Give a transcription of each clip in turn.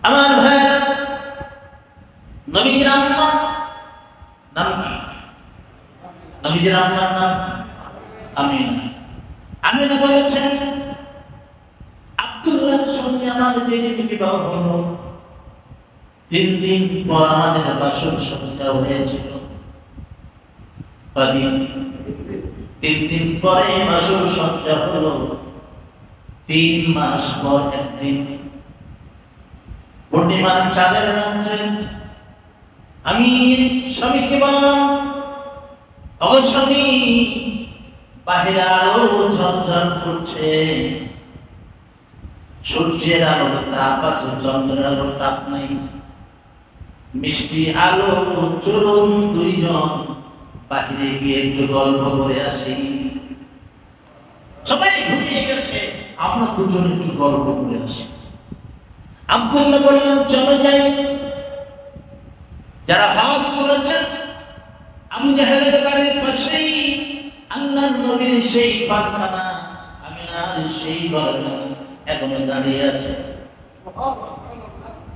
আমার ভাইরা, নবীজির আম্মা নাম কি? নবীজির আম্মার নাম আমিনা। আমিনা বলেছেন, আব্দুল্লাহর সঙ্গে আমাদের যেদিন বিবাহ হলো, 3 দিন পর আমাদের বাসর সজ্জা হয়েছিল। 3 দিন পরে বাসর সজ্জা হলো। 3 মাস পর একদিন পূর্ণিমার চাঁদের রাত্রে আমি স্বামীকে বললাম, ওগো স্বামী, বাহিরে আলো ঝলঝল করছে, সূর্যের আলোর তাপ আছে, চন্দ্রের আলোর তাপ নাই, মিষ্টি আলো, চলুন দুইজন বাহিরে গিয়ে একটু গল্প করে আসি। সবাই ঘুমিয়ে গেছে, আমরা দুজন একটু গল্প করে আসি। আব্দুল্লাহ বললেন, চলে যাই। যারা হজ করেছেন, আবু জাহেলের বাড়ির পাশেই আল্লাহর নবীর সেই বাড়িখানা, আমিনার সেই বাড়িখানা এখনো দাঁড়িয়ে আছে,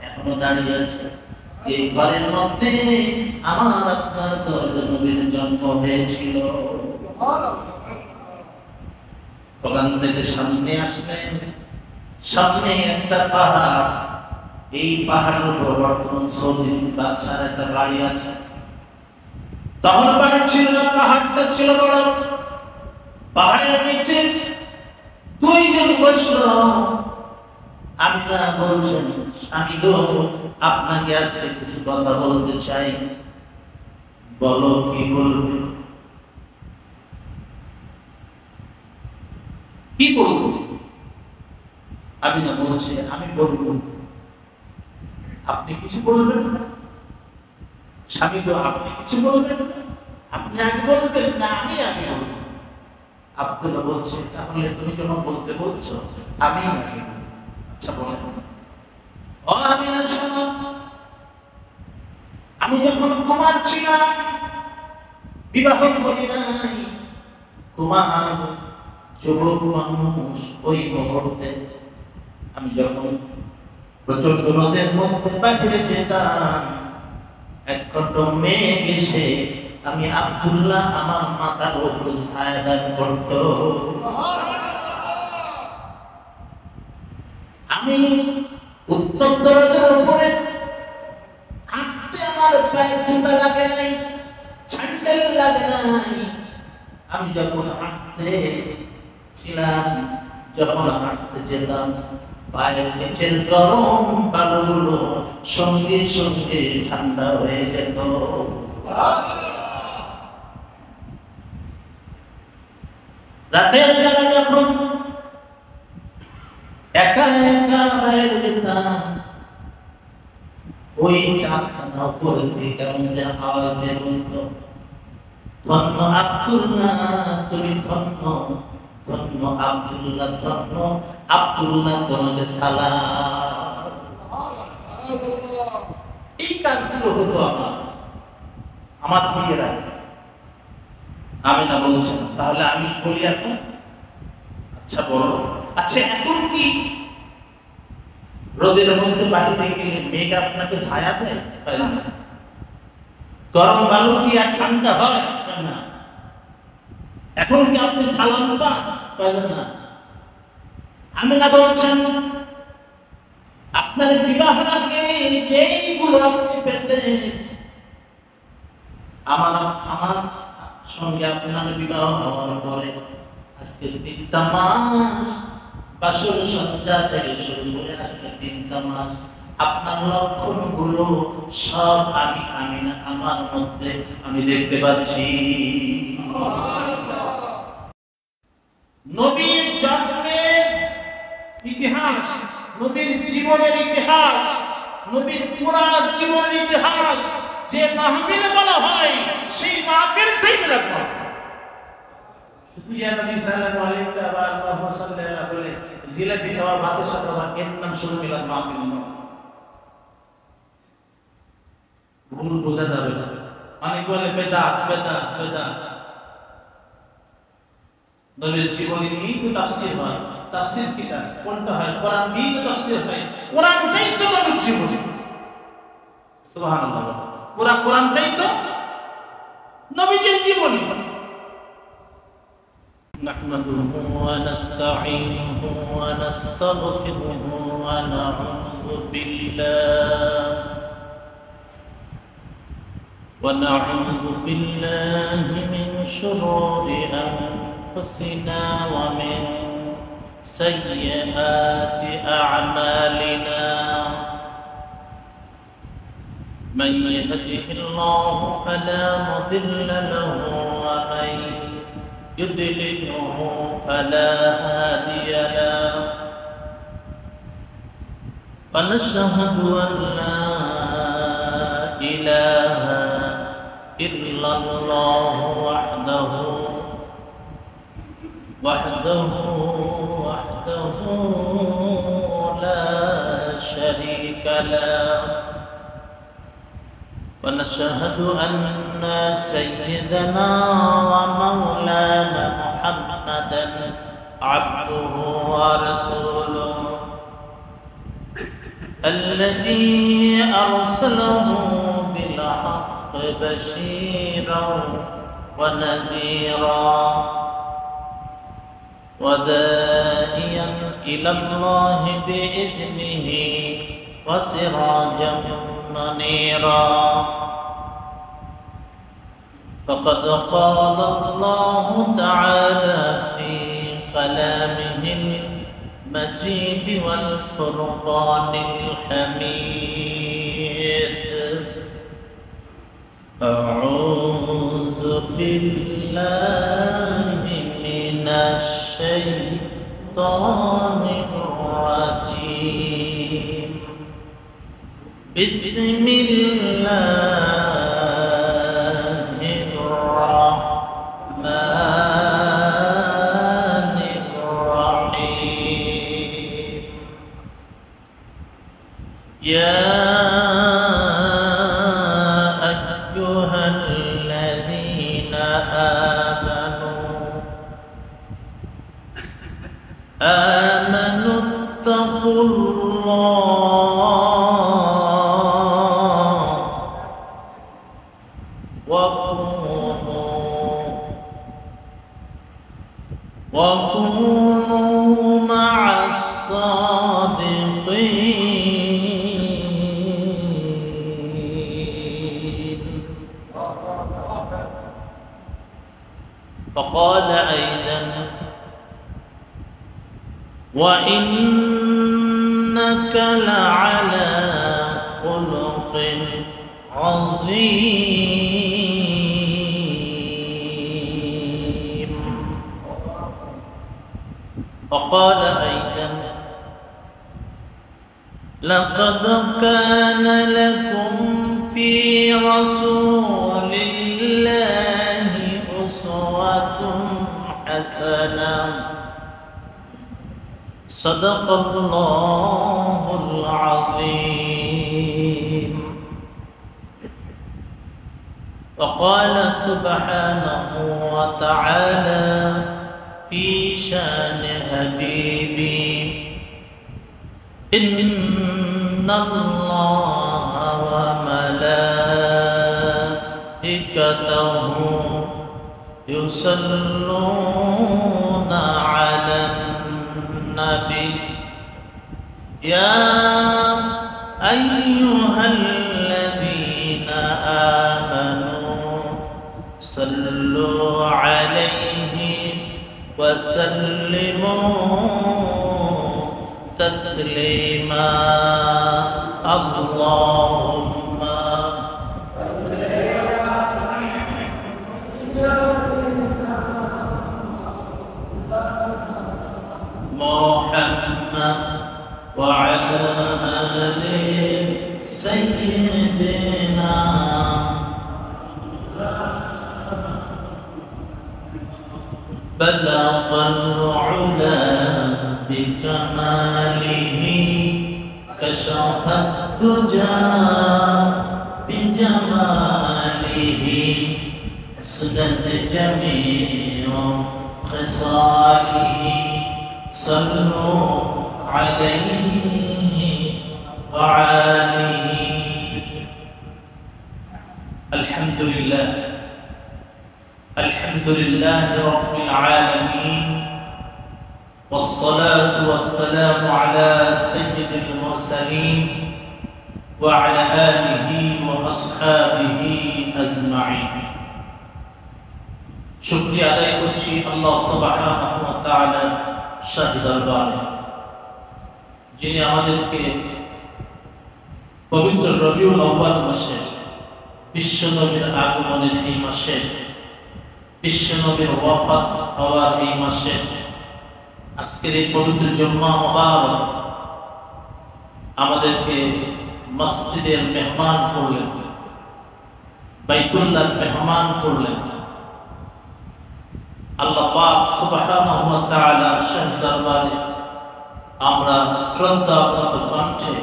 এখনো দাঁড়িয়ে আছে। এই ঘরের মধ্যে আমার আপনার দয়াল নবীর জন্ম হয়েছিল। ওখান থেকে সামনে আসলেন, সামনে একটা পাহাড়, এই পাহাড়ের উপর বর্তমান সৌদি বাদশার একটা বাড়ি আছে। তখন বাড়ি ছিল না, পাহাড়টা ছিল বড়। পাহাড়ের নিচে 2 জন বসল। আমিনা বলছেন, আমি গো, আপনাকে আজকে কিছু কথা বলতে চাই। বলো, কি বলবে? কি বলবো? আমিনা বলছে, আমি বলবো। আপনি কিছু বলবেন না? স্বামী গো, আপনি কিছু বলবেন না? আপনি আগে বলবেন না আমি আগে বলবো? আব্দুল্লাহ বলছে, তাহলে তুমি যখন বলতে বলছো আমি আগে বলবো। আচ্ছা বলেন। ও আমিনা শোনো, আমি যখন ঘুমাচ্ছিলাম, বিবাহ করি নাই, কুমার যুবক মানুষ, ওই মুহূর্তে আমি যখন প্রচন্ড রোদের মধ্যে বাইরে যেতাম, এক খণ্ড মেঘ এসে আমি আব্দুল্লাহ আমার মাথার উপর ছায়া দান করত। আমি উত্তপ্ত রোদের উপরে হাঁটতে আমার পায়ে জুতা লাগে নাই, স্যান্ডেল লাগে নাই। আমি যখন হাঁটতে ছিলাম, যখন হাঁটতে যেতাম, পায়ের নিচের গরম বালুগুলো সঙ্গে সঙ্গে ঠান্ডা হয়ে যেত। রাতের বেলা যখন একা একা বাইরে যেতাম, ওই চাঁদখানা উপরে থেকে কেমন যে আওয়াজ বের হতো, ধন্য আব্দুল্লাহ, তুমি ধন্য, ধন্য আব্দুল্লাহ, ধন্য আব্দুল্লাহ, তোমাকে সালাম। এই কাজগুলো হতো আমার বিয়েরা। আমিনা বলছেন, তাহলে আমি বলি এখন? আচ্ছা বলো। আচ্ছা, এখন কি রোদের মধ্যে বাহিরে গেলে মেঘ আপনাকে ছায়া দেয়? গরম বালু কি আর ঠান্ডা হয় না? এখন কি আপনি সালাম পান না? আমিনা বলছেন, আপনার বিবাহের আগে যেইগুলো আপনি পেতেন, আমার সঙ্গে আপনার বিবাহ হওয়ার পরে আজকে 3টা মাস, বাসর সজ্জা থেকে শুরু করে আজকে 3টা মাস, আপনার লক্ষণগুলো সব আমি আমিনা আমার মধ্যে আমি দেখতে পাচ্ছি। নবীর জন্মের ইতিহাস, নবীর জীবনের ইতিহাস, নবীর পুরা জীবনের ইতিহাস যে মাহফিলে বলা হয়, সেই মাহফিলটাই মিলাদ মাহফিল। শুধু ইয়া নবী সাল্লাল্লাহু আলাইহি ওয়া সাল্লাম বলে জিলাপি খাওয়া, ভাতের সাথে এর নাম শুধু মিলাদ মাহফিল নয়। ভুল বোঝা যাবে না। অনেক বলে বেদাত বেদাত বেদাত। নবীর জীবনী নিয়েই তো তাফসীর হয়। তাফসীর কিতাব কোনটা হয়? কোরআন দিয়েই তো তাফসীর হয়। কোরআনটাই তো নবীর জীবনী। সুবহানাল্লাহ। পুরা কোরআনটাই তো নবীজির জীবনী। نحمده ونستعينه ونستغفره ونعوذ بالله من شرور أنفسنا ومن سيئات أعمالنا. من يهده الله فلا مضل له ومن يضلله فلا هادي له. ونشهد أن لا إله إلا الله وحده لا شريك له. ونشهد أن سيدنا ومولانا محمدا عبده ورسوله الذي أرسله بالحق بشيرا ونذيرا وداعيا إلى الله بإذنه وسراجا منيرا. فقد قال الله تعالى في كلامه المجيد والفرقان الحميد: أعوذ بالله من الشيطان الرجيم. بسم الله الرحمن الرحيم. يا أيها الذين آمنوا اتقوا الله وكونوا مع الصادقين. فقال أيضا: وإنك لعلى خلق عظيم. وقال أيضا: لقد كان لكم في رسول الله أسوة حسنة. صدق الله العظيم. وقال سبحانه وتعالى في شان حبيبي: إن الله وملائكته يصلون على النبي يا أيها الذين آمنوا صلوا عليه وسلموا تسليما. اللهم محمد وعلى آل سيدنا بلغ العلا بكماله كشف الدجى بجماله سدت جميع خصاله. صلوا عليه وعليه আলহামদুলিল্লাহ আলহামদুলিল্লাহ রাব্বিল আলামিন والصلاة والسلام على سيد المرسلين وعلى آله وأصحابه أجمعين শুকরিয়া আদায় করছি আল্লাহ সুবহানাহু ওয়া তাআলার শাহী দরবারে, যিনি আমাদেরকে পবিত্র রবিউল আউয়াল মাসে, বিশ্বনবীর আগমনের এই মাসে, বিশ্বনবীর ওয়াফাত হওয়ার এই মাসে, আজকের এই পবিত্র জুম্মা মুবারক আমাদেরকে মসজিদের মেহমান করলেন, বাইতুল্লাহর মেহমান করলেন। আল্লাহ পাক সুবহানাহু ওয়া তাআলার শাহী দরবারে আমরা শ্রদ্ধাপূর্ণ কণ্ঠে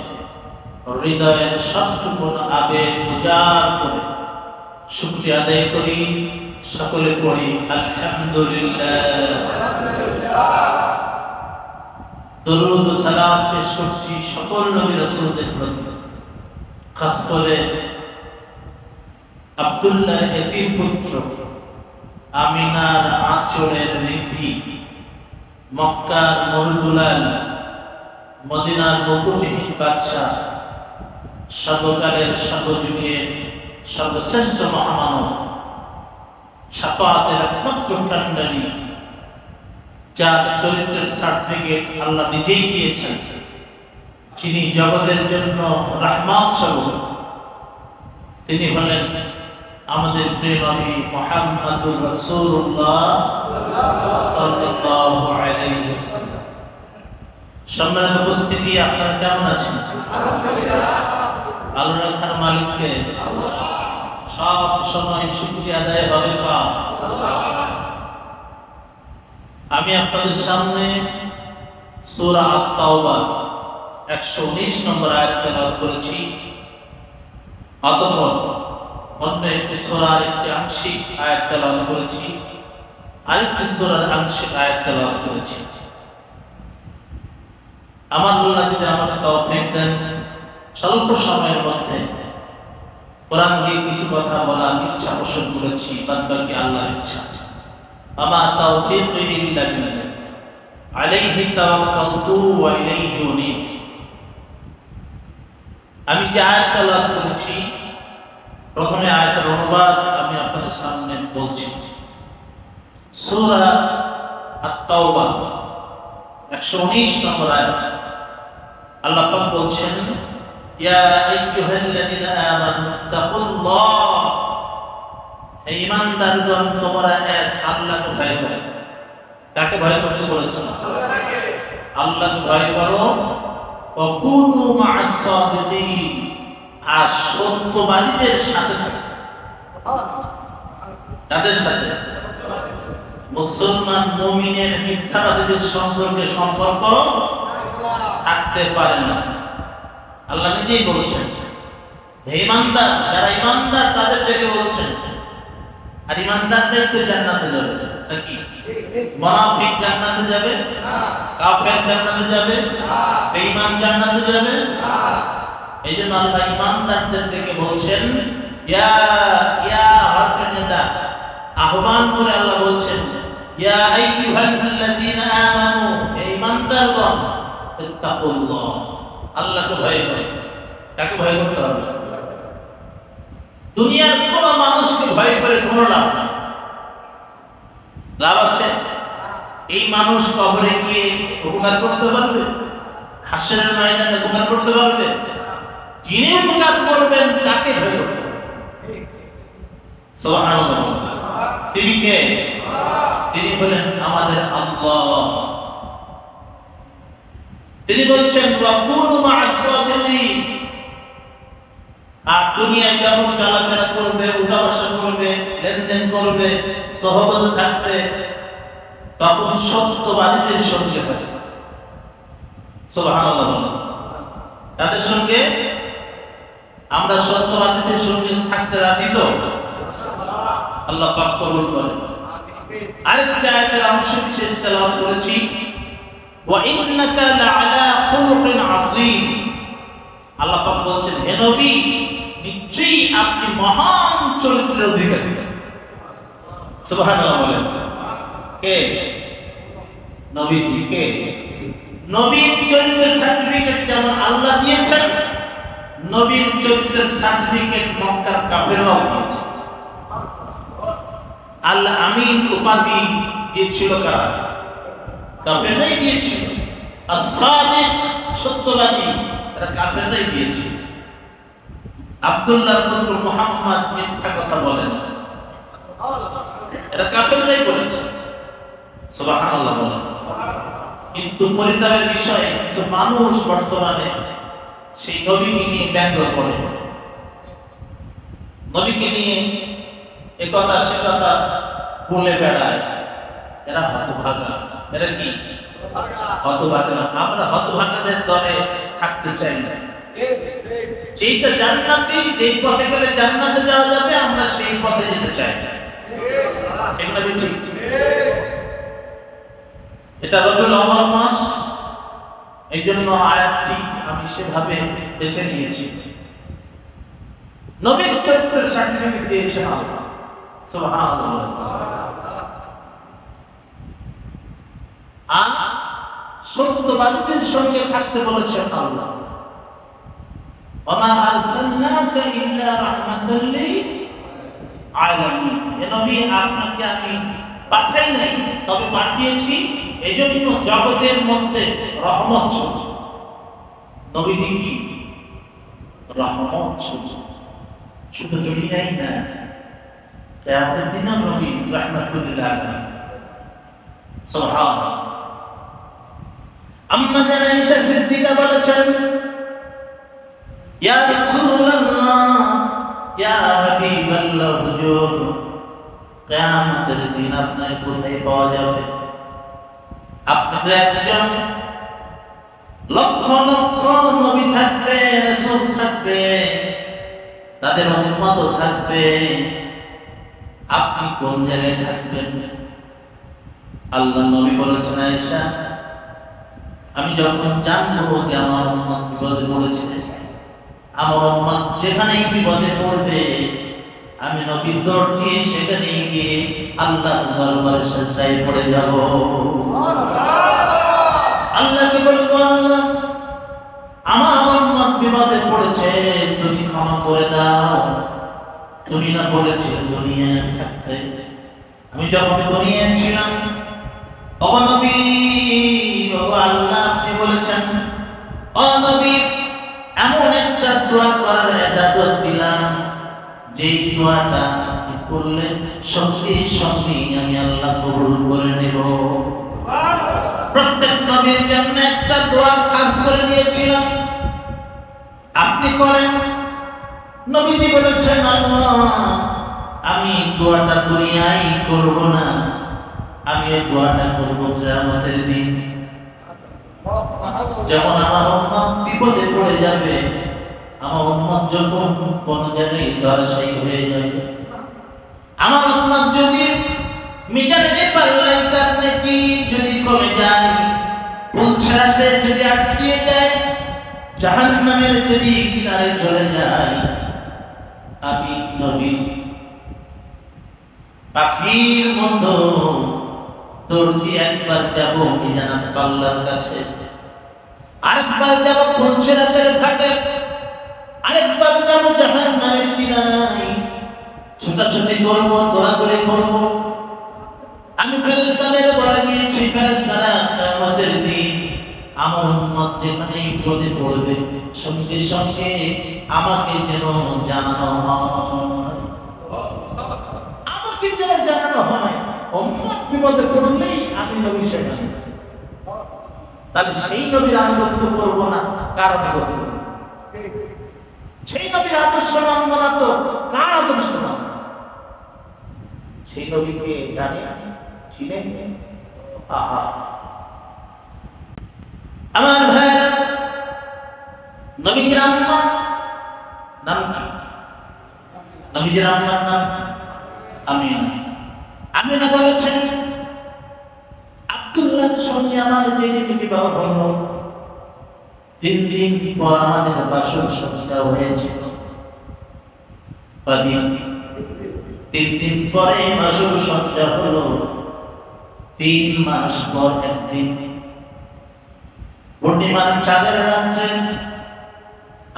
হৃদয়ের সবটুকু আবেগ উজাড় করে শুকরিয়া আদায় করি। সকলে পড়ি আলহামদুলিল্লাহ। দরুদ ও সালাম পেশ করছি সকল নবী রাসূলদের প্রতি, খাস করে আব্দুল্লাহ এতিম পুত্র, আমিনার আঁচলের নিধি, মক্কার মরুদুলাল, মদিনার মুকুটহীন বাদশা, সর্বকালের সর্বযুগের সর্বশ্রেষ্ঠ মহামানব, শাফাআতের একমাত্র কান্ডারি, যার চরিত্রের সার্টিফিকেট আল্লাহ নিজেই দিয়েছেন, যিনি জগতের জন্য রাহমাত স্বরূপ, তিনি হলেন আমাদের প্রিয় নবী মুহাম্মদুর রাসূলুল্লাহ সাল্লাল্লাহু আলাইহি ওয়াসাল্লাম। সম্মানিত উপস্থিতি, আপনারা কেমন আছেন? আল্লাহ রাখার মালিককে সব সময় শুকরিয়া আদায় হবে কার? আমি আপনাদের সামনে সূরা আত-তাওবা 119 নম্বর আয়াত তেলাওয়াত করেছি। অতঃপর অন্য একটি সূরার একটি আংশিক আয়াত তেলাওয়াত করেছি, আরেকটি সূরার আংশিক আয়াত তেলাওয়াত করেছি। আমার আল্লাহ যদি আমাকে তৌফিক দেন, স্বল্প সময়ের মধ্যে কোরআন দিয়ে কিছু কথা বলার ইচ্ছা পোষণ করেছি, বাদ বাকি আল্লাহর ইচ্ছা। আমা তাওফীক ইল্লা বিল্লাহ, আলাইহি তাওয়াক্কালতু ওয়া ইলাইহি উনীব। আমি যে আয়াত তেলাওয়াত করেছি, প্রথমে আয়াতের অনুবাদ আমি আপনাদের সামনে বলছি। সূরা আত-তাওবা 119 নম্বর আয়াত, আল্লাহ পাক বলছেন, ইয়া আইয়ুহাল্লাযীনা আমানু তাকুল্লাহ, হে ঈমানদারগণ তোমরা এক আল্লাহকে ভয় করো। কাকে ভয় করতে বলেছেন? আল্লাহকে। আল্লাহকে ভয় করো। ওয়া কুনু মা'আস সাদিকিন, আর সত্যবাদীদের সাথে থাকো। তাদের সাথে মুসলমান মুমিনের মিথ্যাবাদীদের সম্পর্কে সম্পর্ক থাকতে পারে না। আল্লাহ নিজেই বলছেন, হে ঈমানদার, যারা ঈমানদার তাদের দেখে বলছেন। আর ঈমানদাররাই তো জান্নাতে যাবে নাকি? মুনাফিক জান্নাতে যাবে না, কাফের জান্নাতে যাবে না, বেঈমান জান্নাতে যাবে না। এইজন্য আল্লাহ ঈমানদারদের দেখে বলছেন, ইয়া ইয়া হরফে নিদা, আহ্বান করে আল্লাহ বলছেন, ইয়া আইয়ুহাল্লাযীনা আমানু, হে ঈমানদারগণ, ইত্তাকুল্লাহ, আল্লাহকে ভয় করো। কাকে ভয় করতে হবে? দুনিয়ার কোন মানুষকে ভয় করে কোনো লাভ নেই। লাভ আছে? এই মানুষ কবরে গিয়ে উপকার করতে পারবে? হাসরের ময়দানে উপকার করতে পারবে? যিনি উপকার করবেন তাকে ভয় করতে হবে। সুবহানাল্লাহ। তিনি কে? তিনি হলেন আমাদের আল্লাহ। তিনি বলছেন, ওয়াকুনু মা'আস সাদিকিন, আর দুনিয়ায় যখন চলাফেরা করবে, উঠা বসা করবে, লেনদেন করবে, সহবত থাকবে, তখন সত্যবাদীদের সঙ্গে হবে। সুবহানাল্লাহ। তাদের সঙ্গে আমরা সত্যবাদীদের সঙ্গে থাকতে রাজি তো? আল্লাহ পাক কবুল করেন। আরেকটা আয়াতের অংশ বিশেষ তেলাওয়াত করেছি, ওয়া ইন্নাকা লাআলা খুলুকিন আযীম। আল্লাহ পাক বলছেন, হে নবী, নিশ্চয়ই আপনি মহান চরিত্রের অধিকারী। সুবহানাল্লাহ বলেন। কে? নবীজি। কে? নবীর চরিত্রের সার্টিফিকেট যেমন আল্লাহ দিয়েছেন, নবীর চরিত্রের সার্টিফিকেট মক্কার কাফেররাও দিয়েছে। আল আমিন উপাধি দিয়েছিল কারা? কাফেররাই দিয়েছিল। as-সাদিক সত্যবাদী, এটা কাফেররাই দিয়েছিল। আব্দুল্লাহর পুত্র মুহাম্মদ মিথ্যা কথা বলেন, এটা কাফেররাই বলেছে। সুবহানাল্লাহ বলেন। কিন্তু পরিতাপের বিষয়, কিছু মানুষ বর্তমানে সেই নবীকে নিয়ে ব্যঙ্গ করে, নবীকে নিয়ে একথা সে কথা বলে বেড়ায়। এরা হতভাগা। এরা কি? হতভাগা। আমরা হতভাগাদের দলে থাকতে চাই না। যেটা জান্নাতি, যেই পথে গেলে জান্নাতে যাওয়া যাবে, আমরা সেই পথে যেতে চাই। এগুলো ঠিক। এটা রবিউল আউয়াল মাস, এই জন্য আয়াতটি আমি সেভাবে বেছে নিয়েছি। নবীর চরিত্রের সার্টিফিকেট দিয়েছেন আল্লাহ। সুবহানাল্লাহ। আর সত্যবাদীদের সঙ্গে থাকতে বলেছেন আল্লাহ। ওয়া মা আরসালনাকা ইল্লা রাহমাতাল লিল আলামিন। এ নবী, আপনাকে আমি পাঠাই নাই, তবে পাঠিয়েছি এজন্য জগতের মধ্যে রহমত ছড়াচ্ছে। নবীজি কি রহমত ছড়াচ্ছে? শুধু দুনিয়াই না, কিয়ামতের দিনেও নবী রাহমাতুল লিল আলামিন। সুবহানাল্লাহ। আম্মা জান আয়েশা সিদ্দিকা বলেছেন, ইয়া রাসূলুল্লাহ, ইয়া হাবিবাল্লাহ, হুজুর, কিয়ামতের দিন আপনাকে কোথায় পাওয়া যাবে? আপনি তো একজন, লক্ষ লক্ষ নবী থাকবে, রাসূল থাকবে, তাদের উম্মত থাকবে, আপনি কোন জায়গায় থাকবেন? আল্লাহ নবী বলেছেন, আয়েশা, আমি যখন জানবো যে আমার উম্মত বিপদে পড়েছে, আমার উম্মত যেখানেই বিপদে পড়বে, আমি নবীর দৌড় দিয়ে সেখানে গিয়ে আল্লাহর দরবারে সিজদায় পড়ে যাব। আল্লাহকে বলবো, আল্লাহ, আমার উম্মত বিপদে পড়েছে, তুমি ক্ষমা করে দাও। তুমি না বলেছিলে দুনিয়ায় থাকতে? আমি যখন দুনিয়ায় ছিলাম, ও নবী, ও আল্লাহ, আপনি বলেছেন, ও নবী, এমন একটা দোয়া করার ইজাজত দিলাম, যেই দোয়াটা আপনি করলেন সঙ্গে সঙ্গে আমি আল্লাহ কবুল করে নেব। প্রত্যেক নবীর জন্য একটা দোয়া খাস করে দিয়েছিলাম, আপনি করেন। নবীজি বলেছেন, আল্লাহ, আমি দোয়াটা দুনিয়ায় করব না, আমি এই দোয়াটা করব কিয়ামতের দিন। যখন আমার উম্মত বিপদে পড়ে যাবে, আমার উম্মত যখন কোন জায়গায় ধরাশায়ী হয়ে যাবে, আমার উম্মত যদি মিজানের পাল্লায় তার নেকি যদি কমে যায়, পৌঁছাতে যদি আটকিয়ে যায়, জাহান্নামের যদি কিনারে চলে যায়, আমি নবী পাখির মতো দৌড় দিয়ে একবার যাব মিজানের পাল্লার কাছে, আরেকবার যাব পৌঁছাতে ঘাটে, আরেকবার যাব জাহান্নামের কিনারায়, ছোটাছুটি করব, দৌড়াদৌড়ি করব। আমি ফেরেশতাদের বলে দিয়েছি, ফেরেশতারা কিয়ামতের দিন আমার উম্মত যেখানেই বিপদে পড়বে, সঙ্গে সঙ্গে আমাকে যেন জানানো হয়, আমাকে যেন জানানো হয়। উম্মত বিপদে পড়লেই আমি নবী সেখানে। তাহলে সেই নবীর আনুগত্য করব না, কার আনুগত্য করব? সেই নবীর আদর্শ মানব না তো কার আদর্শ মানব? সেই নবীকে জানি, চিনে। আহা, আমার ভাইরা, নবীজির আম্মা নাম কি? নবীজির আম্মার নাম আমিনা। আমিনা বলেছেন, আব্দুল্লাহর সঙ্গে আমার যেদিন বিবাহ হলো, 3 দিন পর আমাদের বাসর সংস্কার হয়েছে। তিন দিন পরে বাসর সজ্জা হলো। 3 মাস পর একদিন পূর্ণিমার চাঁদের রাত্রে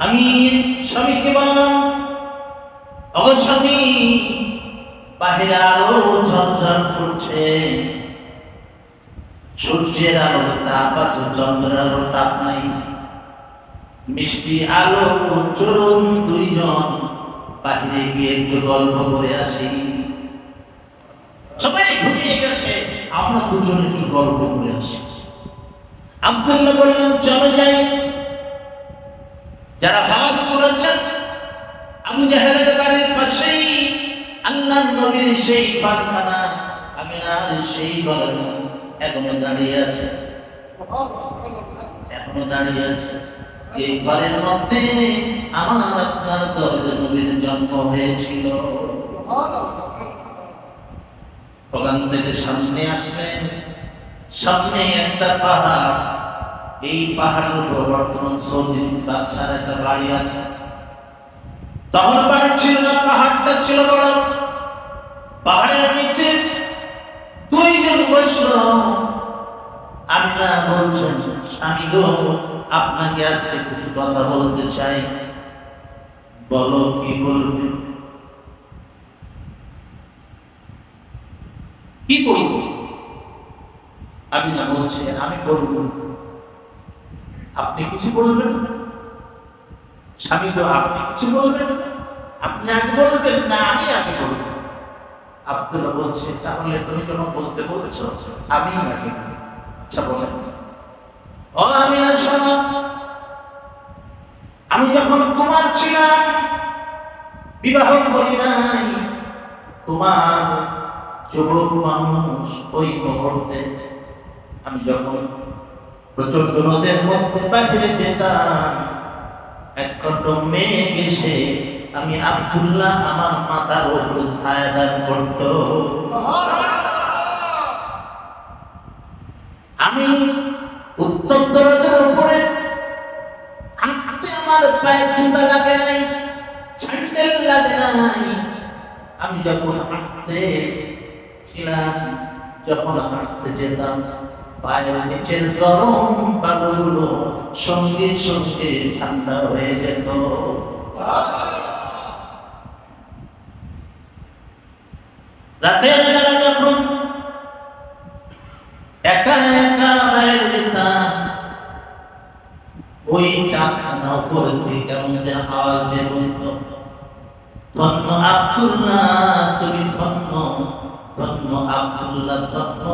আমি স্বামীকে বললাম, ওগো স্বামী, বাহিরে আলো ঝলঝল করছে, সূর্যের আলোর তাপ আছে, চন্দ্রের আলোর তাপ নাই, মিষ্টি আলো, চলুন দুইজন বাহিরে গিয়ে একটু গল্প করে আসি। সবাই ঘুমিয়ে গেছে, আমরা দুজন একটু গল্প করে আসি। আব্দুল্লাহ বললেন, চলে যাই। যারা হজ করেছেন, আবু জাহেলের বাড়ির পাশেই আল্লাহর নবীর সেই পায়খানা, আমিনার সেই ঘর এখনো দাঁড়িয়ে আছে, এখনো দাঁড়িয়ে আছে। এই ঘরের মধ্যে আমার আপনার দরজা নবীর জন্ম হয়েছিল। ওখান থেকে সামনে আসলেন, সামনে একটা পাহাড়, এই পাহাড়ের উপর বর্তমান সৌদির বাদশার একটা বাড়ি আছে। তখন বাড়ি ছিল না, পাহাড়টা ছিল বড়। পাহাড়ের নিচে 2 জন বসল। আমি না বলছেন, স্বামী গো, আপনাকে আজকে কিছু কথা বলতে চাই। বলো, কি বলবে? কি বলবো? আমি না বলছি, আমি বলবো। আপনি কিছু বলবেন? স্বামী গো, আপনি কিছু বলবেন? আপনি আগে বলবেন না আমি আগে বলবো? আব্দুল্লাহ বলছে, তাহলে তুমি যখন বলতে বলছো আমি আগে। আচ্ছা বলেন। ও আমি শোনো, আমি যখন তোমার ছিলাম, বিবাহ করি নাই, তোমার যুবক মানুষ, ওই মুহূর্তে আমি যখন প্রচন্ড রোদের মধ্যে বাইরে যেতাম, এক খণ্ড মেঘ এসে আমি আব্দুল্লাহ আমার মাথার উপর ছায়া দান করত। আমি উত্তপ্ত রোদের উপরে হাঁটতে আমার পায়ে জুতা লাগে নাই, স্যান্ডেল লাগে নাই। আমি যখন হাঁটতে ছিলাম, যখন হাঁটতে যেতাম, পায়ের নিচের গরম বালুগুলো সঙ্গে সঙ্গে ঠান্ডা হয়ে যেত। রাতের বেলা যখন একা একা বাইরে যেতাম, ওই চাঁদখানা উপরে থেকে কেমন যেন আওয়াজ বের হইত, ধন্য আব্দুল্লাহ, তুমি ধন্য, ধন্য আব্দুল্লাহ, ধন্য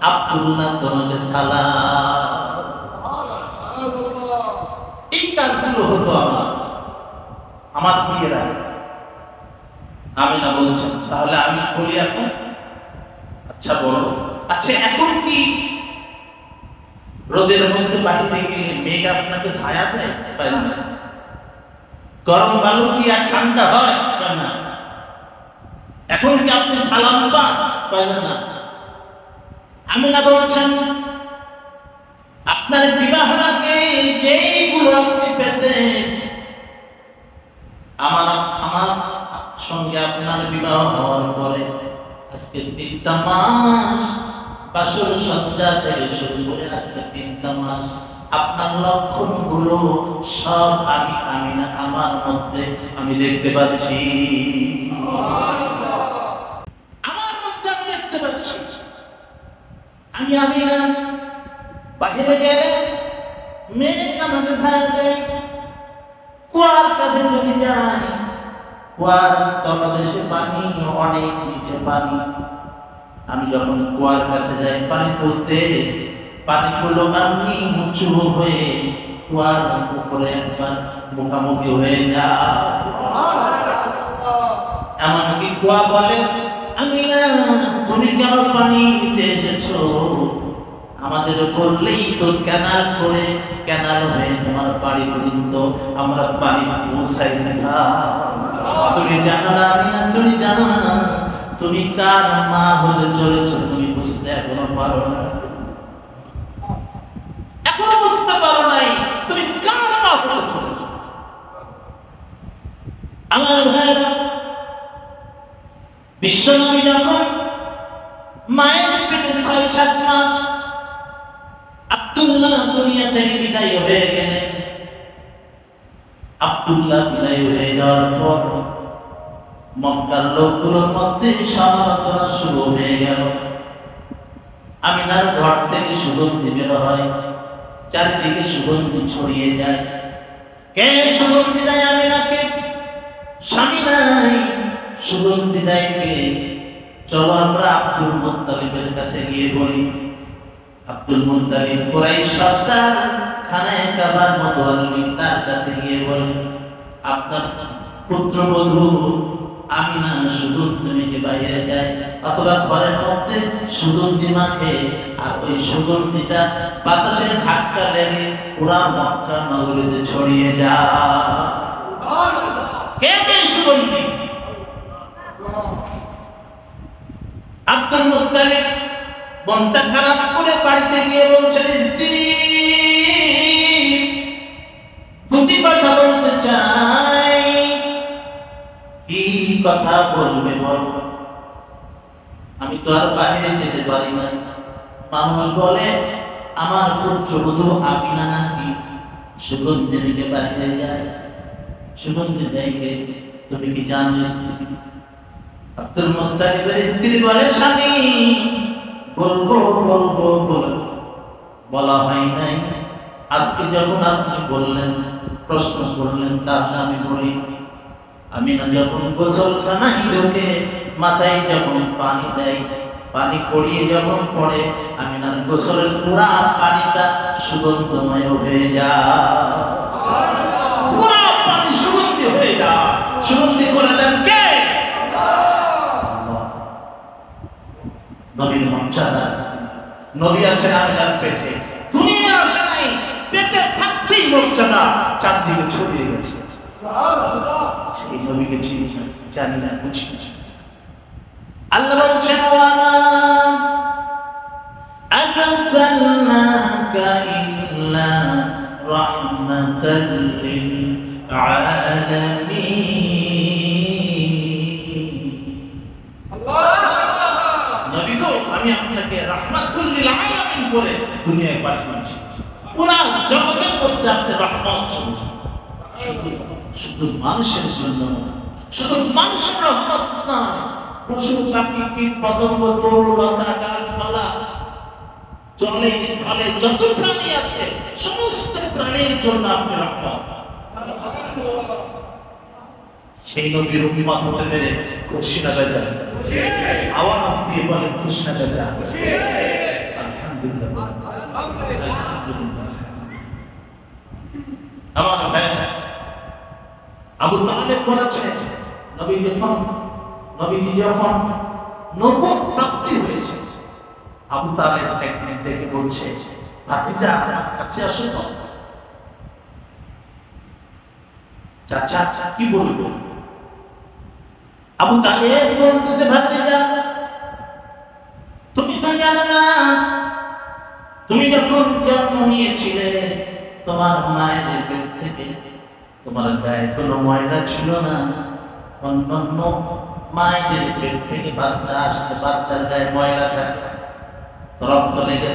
আব্দুল্লাহ, তোমাকে সালাম। এই কাজগুলো হতো আমার বিয়েরা। আমি না বলছেন, তাহলে আমি বলি এখন। আচ্ছা বলো, আচ্ছা এখন কি রোদের মধ্যে বাহিরে গেলে মেঘ আপনাকে ছায়া দেয়? গরম বালু কি আর ঠান্ডা হয়? না। এখন কি আপনি সালাম পান? না। আমি না বলছেন, আপনার বিবাহের আগে যেইগুলো আপনি পেতেন, আমার সঙ্গে আপনার বিবাহ হওয়ার পরে আজকে 3টা মাস বাসর সজ্জা থেকে শুরু করে আজকে 3টা মাস আপনার লক্ষণগুলো সব আমি না আমার মধ্যে আমি দেখতে পাচ্ছি। আমার মধ্যে আমি দেখতে পাচ্ছি। আমি না বাহিরে গেলে মেঘ আমাকে ছায়া দেয়। কুয়ার কাছে যদি যাই, কুয়ার তলদেশে পানি, অনেক নিচে পানি। আমি যখন কুয়ার কাছে যাই পানি তুলতে, পানিগুলো আমি উঁচু হয়ে কুয়ার উপরে একবার মুখামুখি হয়ে যায়। এমনকি কুয়া বলে, আমি না, তুমি কেন পানি নিতে এসেছো? আমাদের বললেই তো ক্যানাল করে, ক্যানাল হয়ে তোমার বাড়ি পর্যন্ত আমরা পানি পৌঁছাই না। তুমি জানো না, আমি না, তুমি জানো না, তুমি কার মা হলে চলেছ, তুমি বুঝতে এখনো পারো না, এখনো বুঝতে পারো নাই তুমি কার মা হলে চলেছ। আমার ভাইরা, বিশ্বনবী যখন মায়ের পেটে ৬-৭ মাস আব্দুল্লাহ দুনিয়া থেকে বিদায় হয়ে গেলেন। আব্দুল্লাহ বিদায় হয়ে যাওয়ার পর মক্কার লোকগুলোর মধ্যে সমালোচনা শুরু হয়ে গেল। আমিনার ঘর থেকে সুগন্ধি বের হয়, চারিদিকে সুগন্ধি ছড়িয়ে যায়। কে সুগন্ধি দেয় আমিনাকে? স্বামী নাই, সুগন্ধি দেয় কে? চলো আমরা আব্দুল মুত্তালিবের কাছে গিয়ে বলি। আব্দুল মুত্তালিব কুরাইশ সর্দার, খানায়ে কাবার মতওয়াল্লি, তার কাছে গিয়ে বলে, আপনার পুত্রবধূ আমিনা সুগন্ধি মেখে বাইরে যায়, অথবা ঘরের মধ্যে সুগন্ধি মাখে, আর ওই সুগন্ধিটা বাতাসে ধাক্কা লেগে পুরা মক্কা নগরীতে ছড়িয়ে যায়। কে দেয় সুগন্ধি? আব্দুল মুত্তালিব মনটা খারাপ করে বাড়িতে গিয়ে বলছেন, স্ত্রী দুটি কথা বলতে চাই। কি কথা বলবে বলো? আমি তো আর বাইরে যেতে পারি না। মানুষ বলে আমার পুত্রবধূ আমিনা নাকি সুগন্ধি মেখে বাইরে যায়। সুগন্ধি দেয় কে? তুমি কি জানো স্ত্রী? আব্দুল মুত্তালিবের স্ত্রী বলে, স্বামী বলবো বলবো বলা হয় নাই। আজকে যখন আপনি বললেন, প্রশ্ন করলেন, তাহলে আমি বলি। আমিনা যখন গোসলখানায় ঢোকে, মাথায় যখন পানি দেয়, পানি গড়িয়ে যখন পড়ে, আমিনার গোসলের পুরা পানিটা সুগন্ধময় হয়ে যায়। পুরা পানি সুগন্ধি হয়ে যায়। সুগন্ধি করে দেন কে? নবীর মর্যাদা। নবী আছেন আমিনার পেটে, দুনিয়া আসে নাই, পেটে থাকতেই মর্যাদা চারদিকে ছড়িয়ে গেছে। সেই নবীকে চিনি না, জানি না, বুঝি না। আল্লাহ বলছেন, ওয়ামা আরসালনাকা ইল্লা রাহমাতাল লিল আলামিন। নবী গো, আমি আপনাকে রাহমাতুল লিল আলামিন করে দুনিয়ায় পাঠিয়েছি। পুরা জগতের মধ্যে আপনি রহমত ছড়িয়েছেন। শুধু মানুষের জন্য, শুধু মানুষের রহমত না, পশু পাখি কীট পতঙ্গ তরুলতা গাছপালা জলে স্থলে যত প্রাণী আছে সমস্ত প্রাণীর জন্য আপনি রহমত। সেই নবীর উম্মত হতে পেরে খুশি না বেজা? আওয়াজ দিয়ে বলেন খুশি না বেজা? আলহামদুলিল্লাহ। আমার ভাইরা, আবু তালেব বলেছেন, নবীজি যখন নবুয়ত প্রাপ্তি হয়েছে, আবু তালেব একদিন দেখে বলছে, ভাতিজা কাছে আসো তো। চাচা কি বলবো? আবু তালেব বলতেছে, ভাতিজা তুমি তো জানো না, তুমি যখন জন্ম নিয়েছিলে তোমার মায়ের পেট থেকে তোমার গায়ে কোনো ময়লা ছিল না। অন্যান্য মায়েদের পেট থেকে বাচ্চা আসলে বাচ্চার গায়ে ময়লা থাকে, রক্ত লেগে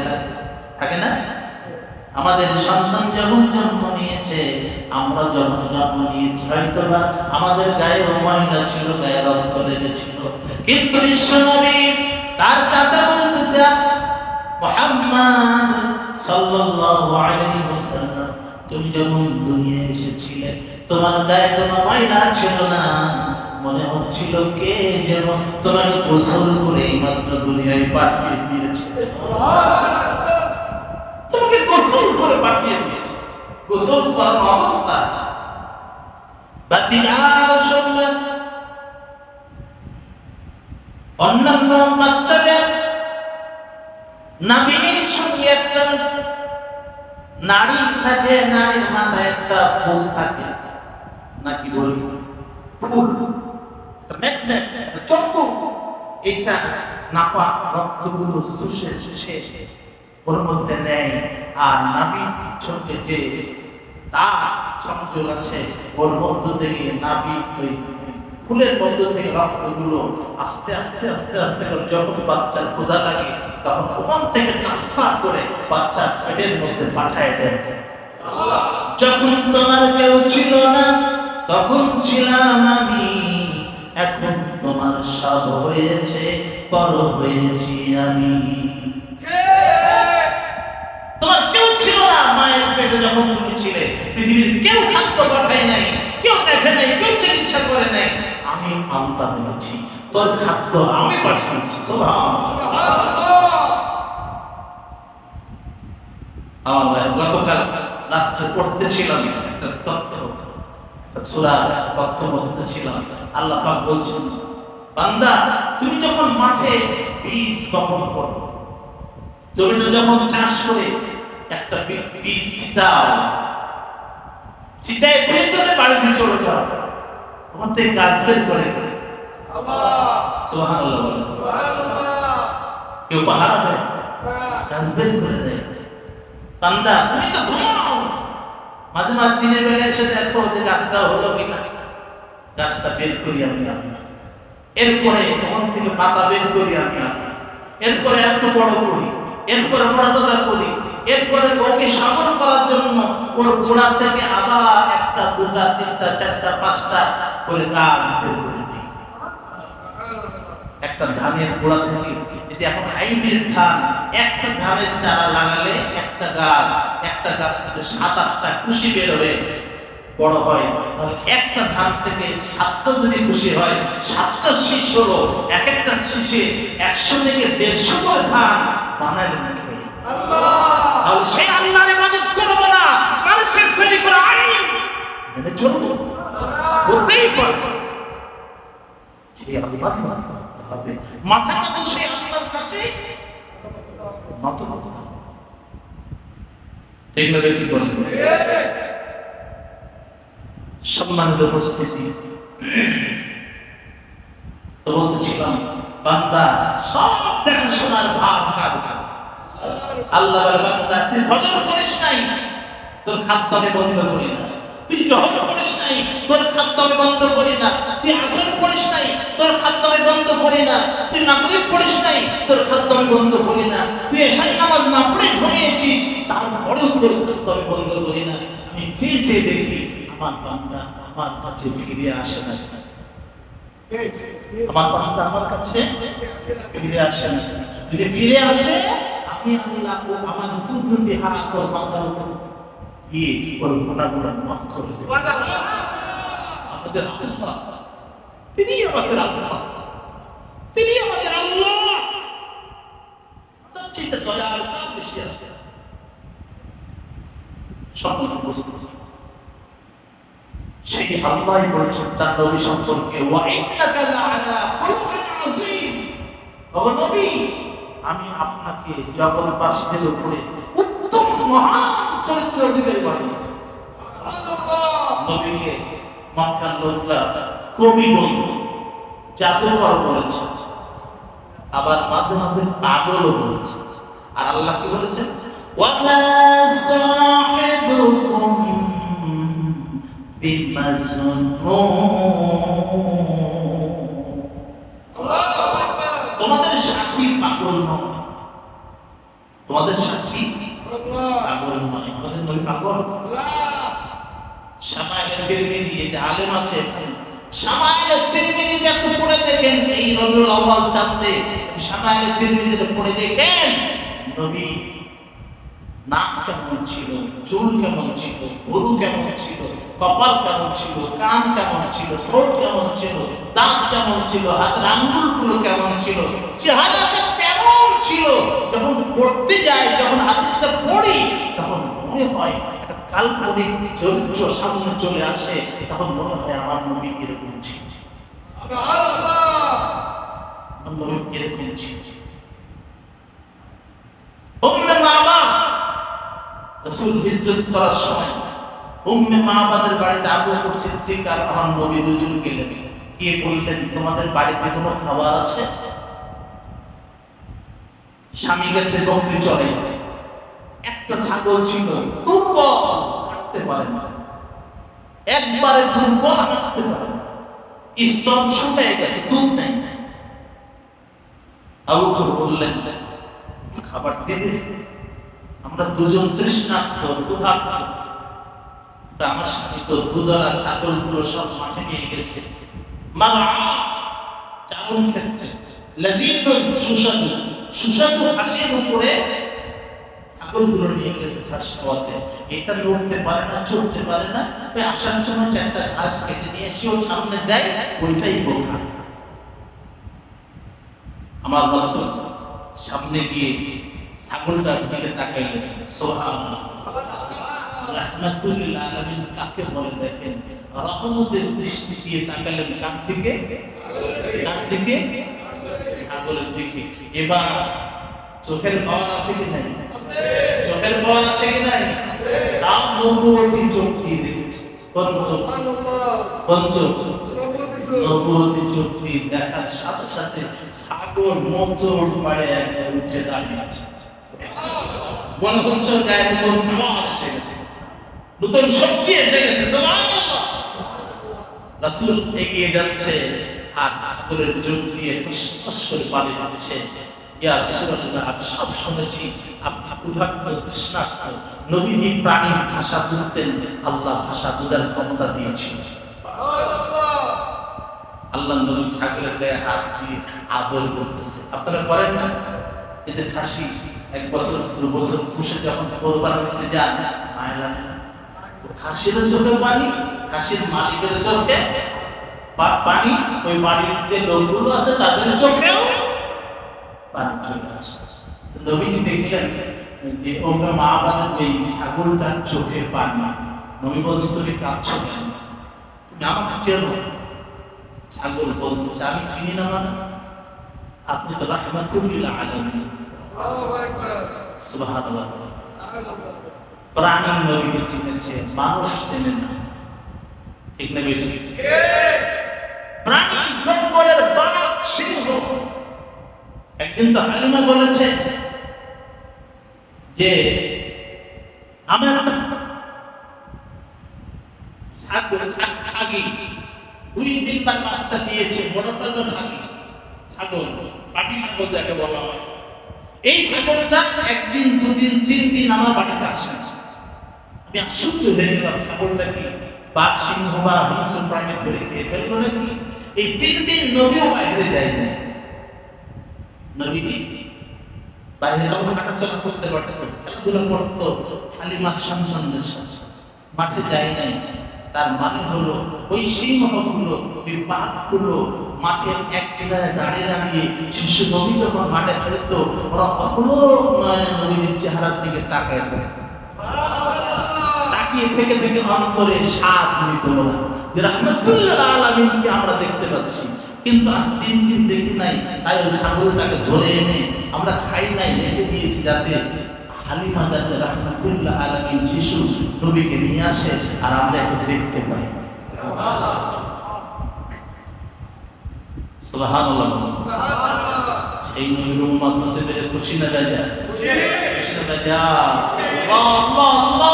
থাকে না? আমাদের সন্তান যখন জন্ম নিয়েছে, আমরা যখন জন্ম নিয়েছি, হয়তো বা আমাদের গায়ে ময়লা ছিল, গায়ে রক্ত লেগেছিল, কিন্তু বিশ্বনবী তার চাচা বলতেছে, মুহাম্মদ সাল্লাল্লাহু আলাইহি ওয়াসাল্লাম, তুমি যখন দুনিয়ায় এসেছিলে তোমার গায়ে কোনো ময়লা ছিল না। মনে হচ্ছিল কে যেন তোমাকে গোসল করে মাত্র দুনিয়ায় পাঠিয়ে দিয়েছে। তোমাকে গোসল করে পাঠিয়ে দিয়েছে, গোসল করার অবস্থা। বাতিজার শুনবেন, অন্যান্য বাচ্চাদের নাভির সঙ্গে একটা নাড়ি থাকে, নাড়ির মাথায় একটা ফুল থাকে, নাকি বলি ফুল, চক্ষু, এইটা নাপা রক্তগুলো শুষে শুষে ওর মধ্যে নেয়, আর নাভির পিছনে যে তার সংযোগ আছে ওর মধ্য থেকে নাভি ওই ফুলের মধ্য থেকে রক্তগুলো আস্তে আস্তে আস্তে আস্তে করে যখন বাচ্চার ক্ষুধা লাগে তখন ওখান থেকে ট্রান্সফার করে বাচ্চার পেটের মধ্যে পাঠায় দেন। যখন তোমার কেউ ছিল না তখন ছিলাম আমি, এখন তোমার সব হয়েছে, বড় হয়েছি আমি। তোমার কেউ ছিল না মায়ের পেটে যখন তুমি ছিলে, পৃথিবীর কেউ খাদ্য পাঠায় নাই, কেউ দেখে নাই, কেউ চিকিৎসা করে নাই, আমি আল্লাহ দিয়েছি, তোর খাদ্য আমি পাঠিয়েছি। আমার গতকাল রাত্রে পড়তেছিলাম একটা তথ্য, সূরা তথ্য পড়তেছিলাম। আল্লাহ পাক বলছেন, বান্দা তুমি যখন মাঠে বীজ বপন করো, জমিটা যখন চাষ করে একটা বীজ ছিটাও, ছিটায় তুই তোকে বাড়িতে চলে যাও, তোমার থেকে গাছ বের করে সুবহানাল্লাহ বলে, কেউ পাহারা দেয়, গাছ বের করে দেয়। বান্দা তুমি তো ঘুমাও, মাঝে মাঝে দিনের বেলা এসে দেখো যে গাছটা হলো কিনা, গাছটা বের করি আমি আল্লাহ, এরপরে তখন থেকে পাতা বের করি আমি আল্লাহ, এরপরে এত বড় করি, এরপরে মোড়াদা করি, এরপরে ওকে সাগর করার জন্য ওর গোড়া থেকে আবার একটা দুটা তিনটা চারটা পাঁচটা করে গাছ বের করে দিই। একটা ধানের গোড়া থেকে, এই যে এখন হাইব্রিড ধান, একটা ধানের চারা লাগালে একটা গাছ থেকে 7-8টা কুশি বের হয়ে বড় হয়, তাহলে একটা ধান থেকে 7টা যদি কুশি হয়, 7টা শীষ হলো, এক একটা শীষে 100 থেকে 150 করে ধান বানায় রাখে আল্লাহ। তাহলে সেই আল্লাহর ইবাদত করব না, মানুষের তৈরি করা আইন মেনে চলবো, হতেই পারে সেই আল্লাহর ইবাদত হবে, মাথাটা তো সেই আল্লাহর কাছে নত নত ঠিক না? ঠিক বলেন। সম্মানিত উপস্থিতি, তো বলতেছিলাম বান্দা সব দেখাশোনার ভার আল্লাহ বলে, বান্দা তুই ফজর করিস নাই, তোর খাদ্য আমি বন্ধ করি না, তুই জোহর করিস নাই, তোর খাদ্য আমি বন্ধ করি না, তুই আসর করিস নাই, তোর খাদ্য আমি বন্ধ করি না, তুই মাগরিব করিস নাই, তোর খাদ্য আমি বন্ধ করি না, তুই এশার নামাজ না পড়ে ঘুমিয়েছিস, তারপরেও তোর খাদ্য আমি বন্ধ করি না। আমি চেয়ে চেয়ে দেখি আমার বান্দা আমার কাছে ফিরে আসে না, আমার বান্দা আমার কাছে ফিরে আসে না। যদি ফিরে আসে, আমি আল্লাহ আমার কুদরতি হাত ওর বান্দার উপর দিয়ে ওর গুনাহগুলো মাফ করে দেব। আমাদের আল্লাহ, তিনি আমাদের আল্লাহ, তিনি আমাদের আল্লাহ, সবচেয়ে দয়াল কার বেশি আছে? সকল বস্তু সেই আল্লাহই বলেছেন তার নবী সম্পর্কে, ওয়া ইন্নাকা লাআলা খুলুকিন আযীম, ও নবী আমি আপনাকে জগৎ বাসীদের উপরে উত্তম মহান চরিত্র অধিকারী বানিয়েছি। সুবহানাল্লাহ। নবীকে মক্কার লোকরা কবি বলতো, জাদুকর বলেছে, আবার মাঝে মাঝে পাগলও বলেছে। আর আল্লাহ কি বলেছেন? ওয়া মা সাহিবুকুম বিমাজনুন, তোমাদের সাথী পাগল নয়, তোমাদের সাথী পাগল নয়। আমাদের নবী পাগল? শামাইল তিরমিজি, এই যে আলেম আছে, শামাইল তিরমিজি একটু পড়ে দেখেন, এই রবিউল আউয়াল চাঁদে শামাইল তিরমিজিতে পড়ে দেখেন নবী নাক কেমন ছিল, চুল কেমন ছিল, ভুরু কেমন ছিল, কপাল কেমন ছিল, কান কেমন ছিল, ঠোঁট কেমন ছিল, দাঁত কেমন ছিল, হাতের আঙ্গুলগুলো কেমন ছিল, চেহারাটা কেমন ছিল। যখন পড়তে যাই, যখন হাদিসটা পড়ি, তখন মনে হয় একটা কাল্পনিক চরিত্র সামনে চলে আসে, তখন মনে হয় আমার নবী এরকম ছিল, সুবহানাল্লাহ, আমার নবী এরকম ছিল। উম্মে মা'বাদ রাসূল হিজরত করার সময় উম্মে মা'বাদের বাড়িতে আবু বকর সিদ্দিক আর আমার নবী দুজন গেলেন, গিয়ে বললেন তোমাদের বাড়িতে কোনো খাবার আছে? স্বামী গেছে বকরি চড়ে, একটা ছাগল ছিল দুর্বল, হাঁটতে পারে না, একবারে দুর্বল, হাঁটতে পারে না। স্তন শুকিয়ে গেছে, দুধ নেই। আবু বকর বললেন, খাবার দেবে? আমরা দুজন তৃষ্ণার্ত, ক্ষুধার্ত। আমার সাথে তো দুধওয়ালা ছাগলগুলো সব মাঠে নিয়ে গেছে, চারণ ক্ষেত্রে সুস্বাদু সুস্বাদু ঘাসের উপরে ছাগলগুলো নিয়ে গেছে ঘাস খাওয়াতে। এটা লড়তে পারে না, চড়তে পারে না, আসার সময় একটা ঘাস কেটে নিয়ে এসে ওর সামনে দেয়, ওইটাই বোঝা। আমার রাসূল সামনে গিয়ে ছাগলটার দিকে তাকাইলেন, সুবহানাল্লাহ। রাহমাতুল লিল আলামিন কাকে বলে দেখেন? রহমতের দৃষ্টি দিয়ে তাকালেন কার দিকে? কার দিকে? ছাগলের দিকে। এবার চোখের পাওয়ার আছে কি নাই? চোখের পাওয়ার আছে কি নাই? তাও নবুয়তি চোখ দিয়ে দেখেছে। নবুয়তি চোখ দিয়ে দেখার সাথে সাথে ছাগল মোচড় মারে উঠে দাঁড়িয়ে আছে। মনে হচ্ছে গায়ে নতুন পাওয়ার এসে গেছে, নতুন শক্তি এসে গেছে। সুবহানাল্লাহ। রাসূল এগিয়ে যাচ্ছে আর ছাগলের চোখ দিয়ে টস করে পানি পাচ্ছে। ইয়া রাসূলুল্লাহ, আমি সব শুনেছি আপনি ক্ষুধার্ত, তৃষ্ণার্ত। নবীজি প্রাণীর ভাষা বুঝতেন, আল্লাহ ভাষা বোঝার ক্ষমতা দিয়েছেন। আল্লাহ নবী ছাগলের গায়ে হাত দিয়ে আদর করতেছে। আপনারা করেন না? এদের খাসি 1 বছর 2 বছর পুষে যখন কোরবানি করতে যান, মায়া লাগে না? খাসির চোখে পানি, খাসির মালিকের চোখে পানি, ওই বাড়ির যে লোকগুলো আছে তাদের চোখেও পানি চলে আসে। নবীজি দেখলেন যে ওকে মা বাবা ওই ছাগলটার চোখে পানি। নবী বলছে, তুমি কাঁদছো কেন? তুমি আমাকে চেনো? ছাগল বলতেছে, আমি চিনি না মানে? আপনি তো রাহমাতুল লিল আলামিন। সুবহানাল্লাহ। প্রাণী নবীকে চিনেছে, মানুষ চেনে না। ঠিক না বেশি? প্রাণী জঙ্গলের বাঘ সিংহ। একদিন তো হালিমা বলেছে যে আমার ছাগি 2-3 বার বাচ্চা দিয়েছে, বড়টা ছাগল, পাটি ছাগল যাকে বলা হয়। এই ছাগলটা 1 দিন 2 দিন 3 দিন আমার বাড়িতে আসে। আমি আশ্চর্য হয়ে গেলাম, ছাগলটা কি বাঘ সিংহ বা হিংস্র প্রাণী ধরে খেয়ে ফেললো নাকি? এই 3 দিন নবীও বাইরে যায় না। নবীজি বাইরে তখন হাঁটাচলা করতে পারতেন, খেলাধুলা করতো হালিমার সন্তানদের সাথে, মাঠে যায় নাই। তার মানে হলো ওই সিংহগুলো, ওই বাঘগুলো মাঠে এক কিনারে দাঁড়িয়ে দাঁড়িয়ে শিশু নবী যখন মাঠে ফেলতো, ওরা অপলক নয়নে নবীজির চেহারার দিকে তাকায় থাকতো। তাকিয়ে থেকে থেকে অন্তরে স্বাদ নিত ওরা যে রাহমাতুল লিল আলামিনকে আমরা দেখতে পাচ্ছি। কিন্তু আজ 3 দিন দেখি নাই, তাই ওই ছাগলটাকে ধরে এনে আমরা খাই নাই, রেখে দিয়েছি যাতে হালিমা যাতে রাহমাতুল লিল আলামিন শিশু নবীকে নিয়ে আসে আর আমরা একটু দেখতে পাই। সুবহানাল্লাহ। সেই নবীর উম্মত হতে পেরে খুশি না যায়? খুশি না যায়? আল্লাহ আল্লাহ।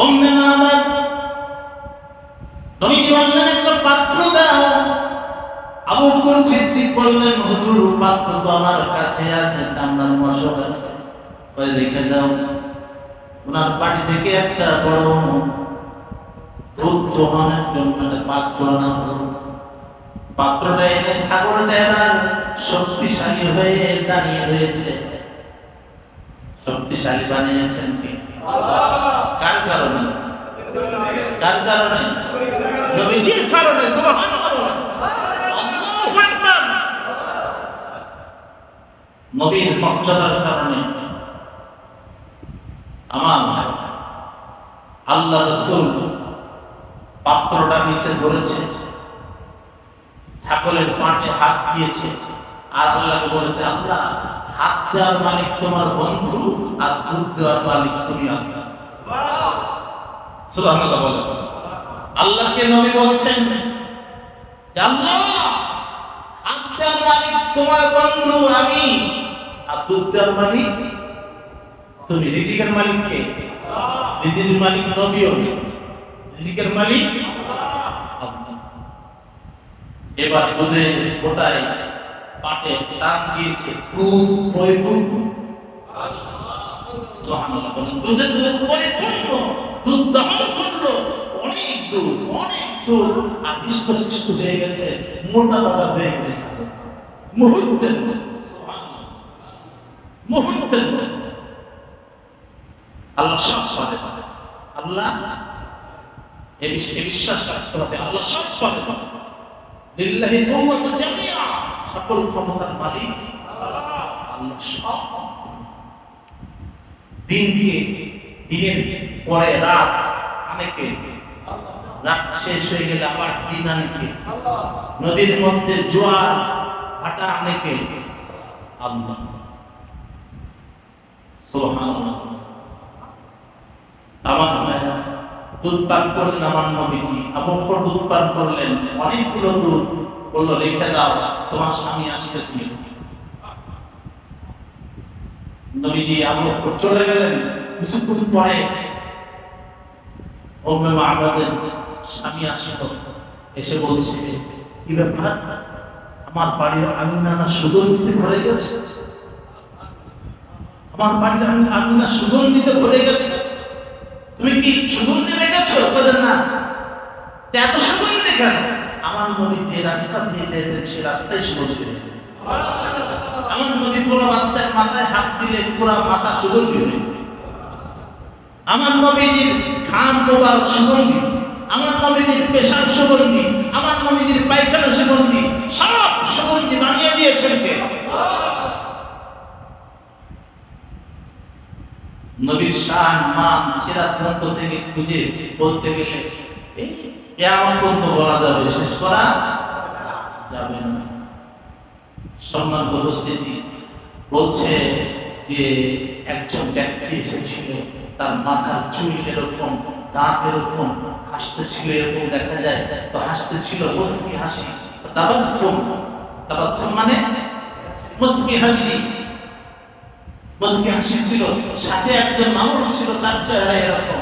উম্মে মামাদ নবীজি বললেন, একটা পাত্র দাও। আবু বকর সিদ্দিক বললেন, হুজুর পাত্র তো আমার কাছে আছে, চামড়ার মশক আছে, ওই রেখে দাও। ওনার বাড়ি থেকে একটা বড় দুধ দোহানোর জন্য একটা পাত্র আনা হলো। পাত্রটা এনে ছাগলটা এবার শক্তিশালী হয়ে দাঁড়িয়ে রয়েছে। শক্তিশালী বানিয়েছেন কে? আল্লাহ। কার কারণে? কার কারণে? নবীজির কারণে। সুবহানাল্লাহ। আল্লাহু আকবার। নবীর মর্যাদার কারণে। আমার ভাই, আল্লাহ রাসূল পাত্রটা নিচে ধরেছে, ছাগলের পাটে হাত দিয়েছে, আর আল্লাহকে বলেছে, আল্লাহ হাত দেওয়ার মালিক তোমার বন্ধু, আর দুধ দেওয়ার মালিক তুমি। আল্লাহ সুবহানাল্লাহ বলেছেন। আল্লাহকে নবী বলছেন যে আল্লাহ হাত দেওয়ার মালিক তোমার বন্ধু আমি, আর দুধ দেওয়ার মালিক তুমি। রিজিকের মালিক কে? রিজিকের মালিক নবী। রিজিকের মালিক আল্লাহ। এবার দুধের গোটায় পাটে টান দিয়েছে, দুধ পরিপূর্ণ। সুবহানাল্লাহ বলেন, দুধে দুধ পরিপূর্ণ, দুধ দহন করলো, অনেক দুধ, অনেক দুধ আদিষ্ট সৃষ্ট হয়ে গেছে, মোটা দাদা হয়ে গেছে মুহূর্তের মধ্যে। সুবহানাল্লাহ, মুহূর্তের মধ্যে। আল্লাহ সব পারে, আল্লাহ এ বিশ্বাস রাখতে হবে, আল্লাহ সব পারে। লিল্লাহি কুওয়াতু জামিআ, সকল ক্ষমতার মালিক আল্লাহ। সব দিন দিয়ে দিনের পরে রাত অনেকে, রাত শেষ হয়ে গেলে আবার দিন অনেকে, নদীর মধ্যে জোয়ার ভাটা অনেকে আল্লাহ। সুবহানাল্লাহ। আমার ভাইরা দুধ পান করলেন আমার নবীজি, আবু বকর দুধ পান করলেন, অনেকগুলো দুধ, বলল রেখে দাও, তোমার স্বামী আসতেছে। নবীজি আবু বকর চলে গেলেন। কিছুক্ষণ পরে উম্মে মা'বাদের স্বামী আসলো, এসে বলছে, কি ব্যাপার, আমার বাড়ির আঙিনা সুগন্ধিতে ভরে গেছে, আমার বাড়ির আঙিনা সুগন্ধিতে ভরে গেছে, তুমি কি সুগন্ধি রেখেছো? বলেন না। এত সুগন্ধি কেন? আমার নবী যে রাস্তা দিয়ে যেতেন সে রাস্তায় সুগন্ধি। আমার নবী কোনো বাচ্চার মাথায় হাত দিলে পুরো মাথা সুগন্ধি হয়ে, আমার নবীজির খান মোবারক সুগন্ধি, আমার নবীজির পেশাব সুগন্ধি, আমার নবীজির পায়খানা সুগন্ধি, সব সুগন্ধি বানিয়ে দিয়েছেন কে? নবীর শান মান সিরাত গ্রন্থ থেকে খুঁজে বলতে গেলে কিয়ামত পর্যন্ত বলা যাবে, শেষ করা যাবে না। সম্মানিত উপস্থিতি, বলছে যে একজন ব্যক্তি এসেছিল, তার মাথার চুল এরকম, দাঁত এরকম, হাসতেছিল এরকম দেখা যায়, তো হাসতেছিল মুস্কি হাসি, তাবাসসুম, তাবাসসুম মানে মুস্কি হাসি, মুস্কি হাসি ছিল। সাথে একজন মানুষ ছিল, তার চেহারা এরকম,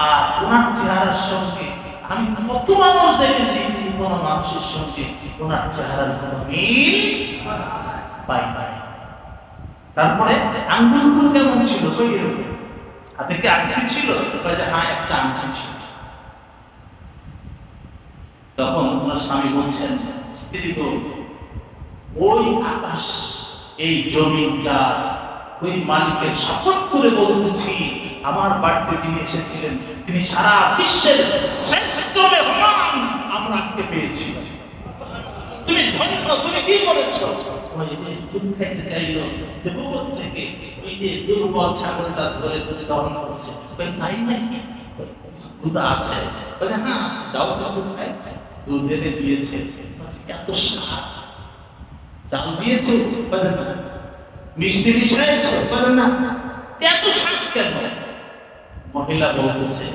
আর ওনার চেহারার সঙ্গে আমি কত মানুষ দেখেছি, কোন মানুষের সঙ্গে ওনার চেহারার কোন মিল পাই নাই। তারপরে আঙ্গুলগুলো কেমন ছিল? হাতে কি আংটি ছিল? হ্যাঁ, একটা আংটি ছিল। তখন ওনার স্বামী বলছেন, স্ত্রী তো ওই আকাশ এই জমিন যার, ওই মালিকের শপথ করে বলতেছি, আমার বাড়িতে যিনি এসেছিলেন তিনি সারা বিশ্বের শ্রেষ্ঠ মেহমান আমরা আজকে পেয়েছি। তুমি ধন্য, তুমি কি করেছো? ওই যে দুধ খাইতে চাইলো, দেবগত থেকে ওই যে দুর্বল ছাগলটা ধরে ধরে দহন করছে, তাই নাকি দুধ আছে? হ্যাঁ আছে, দাও দুধ খাই। দুধ এনে দিয়েছে, এত স্বাদ, জাল দিয়েছে, মিষ্টি মিশিয়েছে, না এত স্বাদ কেন? মহিলা বলতেছে,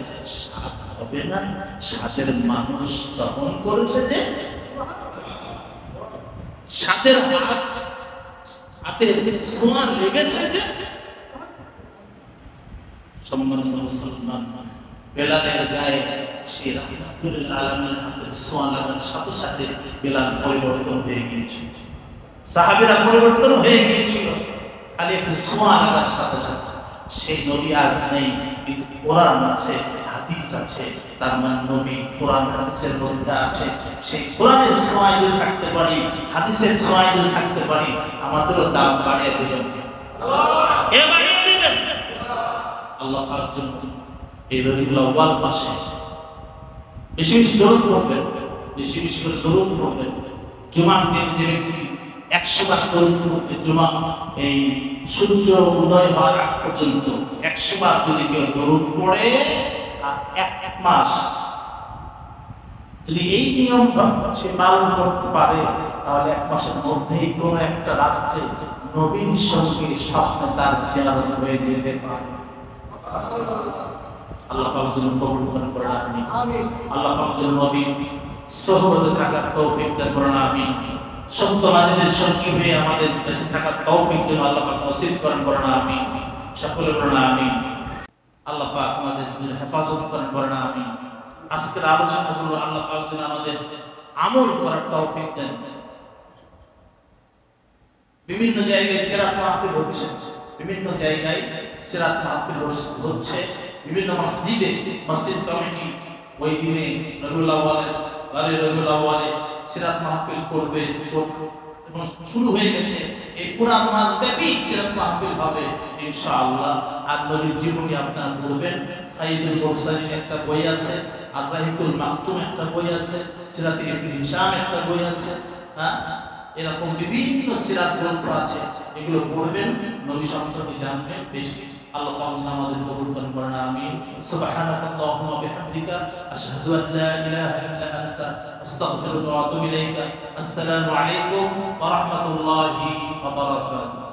স্বাদ হবে না, স্বাদের মানুষ দহন করেছে, যে স্বাদের হাতে ছোঁয়া লেগেছে, যে সম্মানিত মুসলমান, বেলালের গায়ে সে রাহমাতুল আলামিন হাতে ছোঁয়া লাগার সাথে সাথে বেলাল পরিবর্তন হয়ে গিয়েছিল, সাহাবীরা পরিবর্তন হয়ে গিয়েছিল, খালি একটু ছোঁয়া লাগার সাথে সাথে। সেই নবী আজ নেই, কিন্তু কোরআন আছে, হাদিস আছে, তার মানে নবী কোরআন হাদিসের মধ্যে আছে। সেই কোরআনের ছোঁয়ায় যদি থাকতে পারি, হাদিসের ছোঁয়ায় যদি থাকতে পারি, আমাদেরও দাম বাড়িয়ে দেবেন, কে বাড়িয়ে দিবেন? আল্লাহ পাক জন্য এই রবিউল আউয়াল মাসে বেশি বেশি দরুদ পড়বেন, বেশি বেশি করে দরুদ পড়বেন। জুমার দিন যে ব্যক্তি 100 বার দরুদ পড়বে, জুমা এই সূর্য উদয় হওয়ার আগ পর্যন্ত 100 বার যদি কেউ দরুদ পড়ে, আর এক মাস যদি এই নিয়ম সে পালন করতে পারে, তাহলে 1 মাসের মধ্যেই কোনো একটা রাত্রে নবীর সঙ্গে স্বপ্নে তার জিয়ারত হয়ে যেতে পারে। আল্লাহ পাক যেন কবুল করেন, আমিন। আল্লাহ পাক যেন নবীর সোহবতে থাকার তৌফিক দান করেন, আমিন। সত্যবাদীদের সঙ্গী হয়ে আমাদের দেশে থাকার তৌফিক যেন আল্লাহ পাক নসিব করেন, আমিন। সকলে বলেন আমিন। আল্লাহ পাক আমাদের হেফাজত করেন, আমিন। আজকের আলোচনাগুলো আল্লাহ পাক যেন আমাদের আমল করার তৌফিক দেন। বিভিন্ন জায়গায় সিরাত মাহফিল হচ্ছে, বিভিন্ন জায়গায় সিরাত মাহফিল হচ্ছে, বিভিন্ন মসজিদে মসজিদ কমিটি ওই দিনে রবিউল আউয়ালে সিরাত মাহফিল করবে এবং শুরু হয়ে গেছে। এই পুরা মাস ব্যাপী সিরাত মাহফিল হবে ইনশাআল্লাহ। আর নবীর জীবনী আপনারা পড়বেন। সাইয়্যিদুল মুরসালিন একটা বই আছে, আর রাহিকুল মাকতুম একটা বই আছে, সিরাত ইবনে হিশাম একটা বই আছে। হ্যাঁ, এরকম বিভিন্ন সিরাত গ্রন্থ আছে, এগুলো পড়বেন, নবী সম্পর্কে জানবেন বেশি। আল্লাহ পাক আমাদের কবুল করেন, আমিন। সুবহানাকাল্লাহুম্মা ওয়া বিহামদিকা আশহাদু আন লা ইলাহা ইল্লা আনতা আস্তাগফিরুকা ওয়া আতুবু ইলাইকা। আসসালামু আলাইকুম ওয়া রাহমাতুল্লাহি ওয়া বারাকাতুহু।